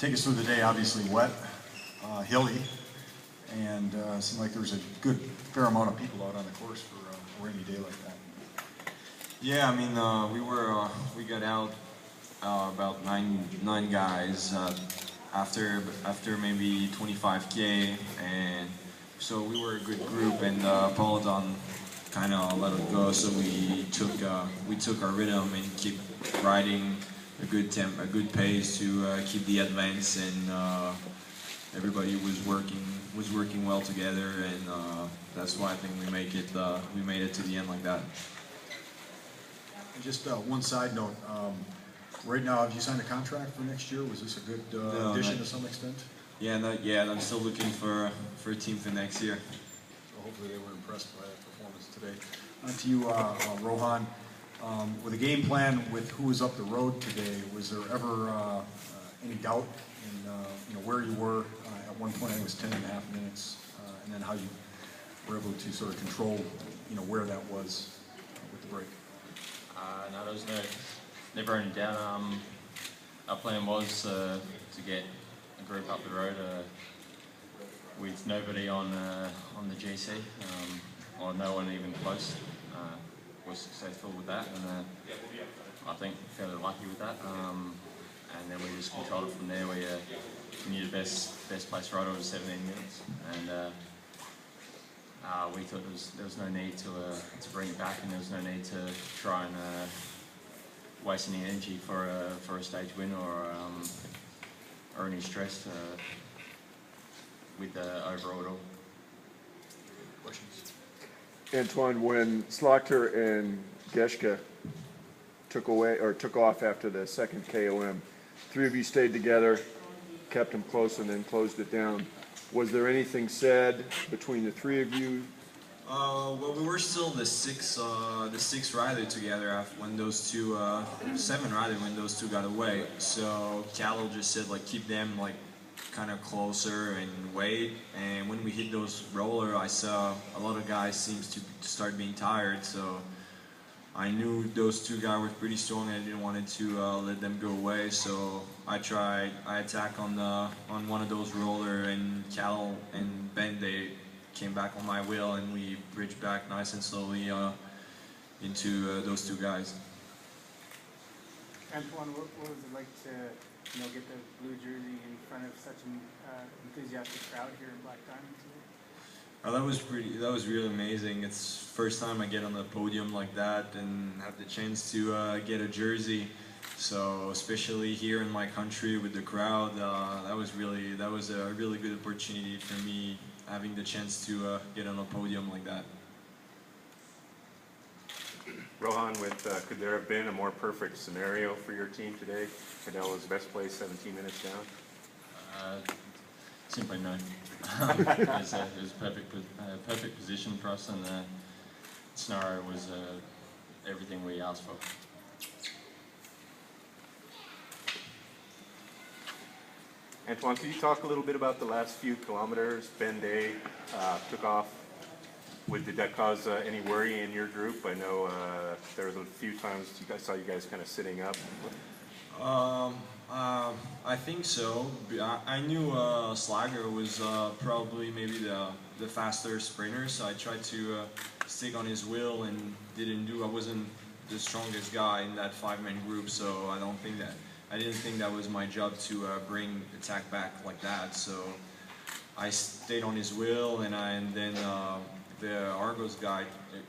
Take us through the day. Obviously wet, hilly, and it seemed like there was a good fair amount of people out on the course for a rainy day like that. Yeah, I mean, we got out about nine guys after maybe 25K, and so we were a good group, and Peloton kind of let it go, so we took our rhythm and keep riding a good pace to keep the advance, and everybody was working well together, and that's why I think we made it to the end like that. And just one side note, right now, have you signed a contract for next year? Was this a good addition to some extent? Yeah, not yet. I'm still looking for a team for next year. So hopefully they were impressed by that performance today. On to you, Rohan. With a game plan with who was up the road today, was there ever any doubt in where you were at one point? I think it was 10.5 minutes, and then how you were able to sort of control where that was with the break. No, there was never any doubt. Our plan was to get a group up the road with nobody on the GC, or no one even close. Was successful with that, and I think fairly lucky with that. And then we just controlled it from there. We knew the best place rider was 17 minutes, and we thought there was no need to bring it back, and there was no need to try and waste any energy for a stage win or any stress with the overall at all. Questions? Antoine, when Slaughter and Geschke took off after the second KOM, three of you stayed together, kept them close, and then closed it down. Was there anything said between the three of you? Well, we were still the six rider together when those two, 7 rider when those two got away. So Callow just said keep them kind of closer and wait. And when we hit those roller, I saw a lot of guys seems to start being tired. So I knew those two guys were pretty strong, and I didn't want to let them go away. So I attacked on one of those roller, and Callow and Ben, they came back on my wheel, and we bridged back nice and slowly into those two guys. Antoine, what was it like to get the blue jersey in front of such an enthusiastic crowd here in Black Diamond today? That was really amazing. It's the first time I get on the podium like that and have the chance to get a jersey. So especially here in my country with the crowd, that was a really good opportunity for me, having the chance to get on a podium like that. Rohan, could there have been a more perfect scenario for your team today? Canelo's best place, 17 minutes down? Simply no. It was a perfect position for us, and the scenario was everything we asked for. Antoine, could you talk a little bit about the last few kilometers? Ben Day took off. Did that cause any worry in your group? I know there was a few times I saw you guys kind of sitting up. I think so. I knew Slager was probably maybe the faster sprinter, so I tried to stick on his wheel and I wasn't the strongest guy in that 5-man group, so I didn't think that was my job to bring attack back like that. So I stayed on his wheel, and then the Argos guy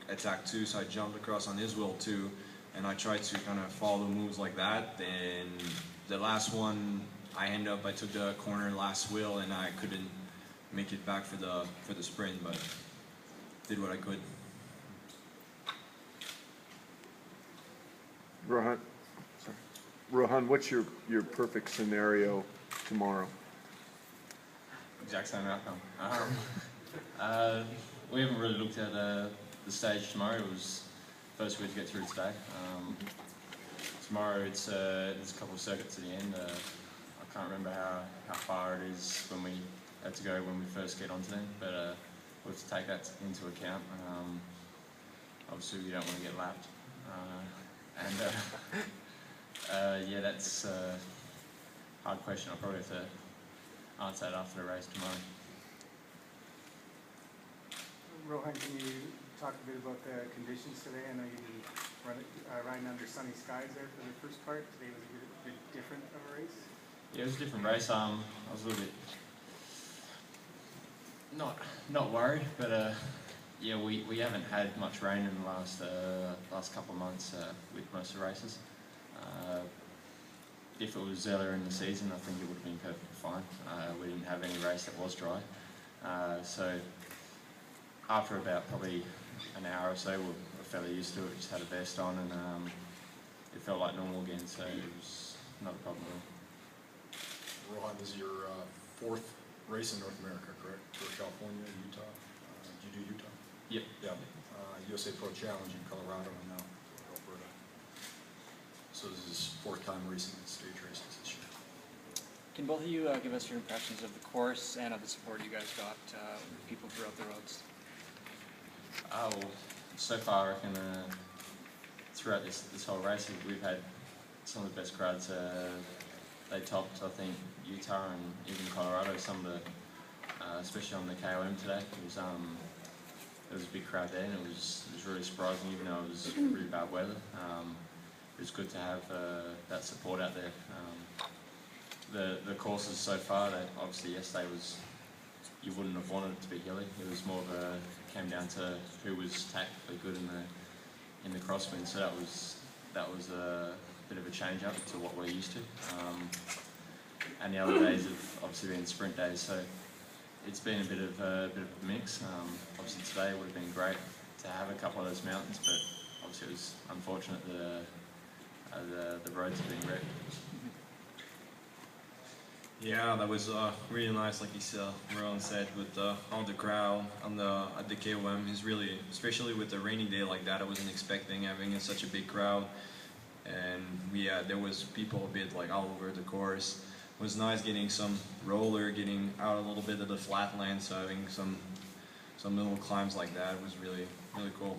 attacked too, so I jumped across on his wheel too, and I tried to kind of follow moves like that. And the last one, I took the corner last wheel, and I couldn't make it back for the sprint, but did what I could. Rohan, what's your perfect scenario tomorrow? Exact same outcome. We haven't really looked at the stage tomorrow. It was first we had to get through today. Tomorrow there's a couple of circuits at the end. I can't remember how far it is when we had to go when we first get onto them, but we have to take that into account. Obviously you don't want to get lapped. Yeah, hard question. I'll probably have to answer that after the race tomorrow. Rohan, can you talk a bit about the conditions today? I know you've been riding under sunny skies there for the first part. Today was a bit different of a race. Yeah, it was a different race. I was a little bit not worried, but yeah, we haven't had much rain in the last couple of months with most of the races. If it was earlier in the season, I think it would have been perfectly fine. We didn't have any race that was dry, so after about probably an hour or so, we're fairly used to it. Just had a vest on, and it felt like normal again, so it was not a problem at all. Rohan, this is your fourth race in North America, correct? For California, Utah. Did you do Utah? Yep. Yeah. USA Pro Challenge in Colorado and now Alberta. So this is his fourth time racing in stage races this year. Can both of you give us your impressions of the course and of the support you guys got with people throughout the roads? Well, so far I reckon throughout this whole race we've had some of the best crowds. They topped, I think, Utah and even Colorado. Some of the, especially on the KOM today, there was a big crowd there, and it was really surprising, even though it was really bad weather. It was good to have that support out there. The courses so far, obviously yesterday was, you wouldn't have wanted it to be hilly. It was more of came down to who was tactically good in the crosswind. So that was a bit of a change up to what we're used to. And the other days have obviously been sprint days, so it's been a bit of a mix. Obviously today would have been great to have a couple of those mountains, but obviously it was unfortunate that the roads have been wrecked. Yeah, that was really nice, like Rohan said, with all the crowd at the KOM. Is really, especially with a rainy day like that, I wasn't expecting having such a big crowd, and there was people a bit like all over the course. It was nice getting some roller, getting out a little bit of the flatland, so having some little climbs like that was really cool.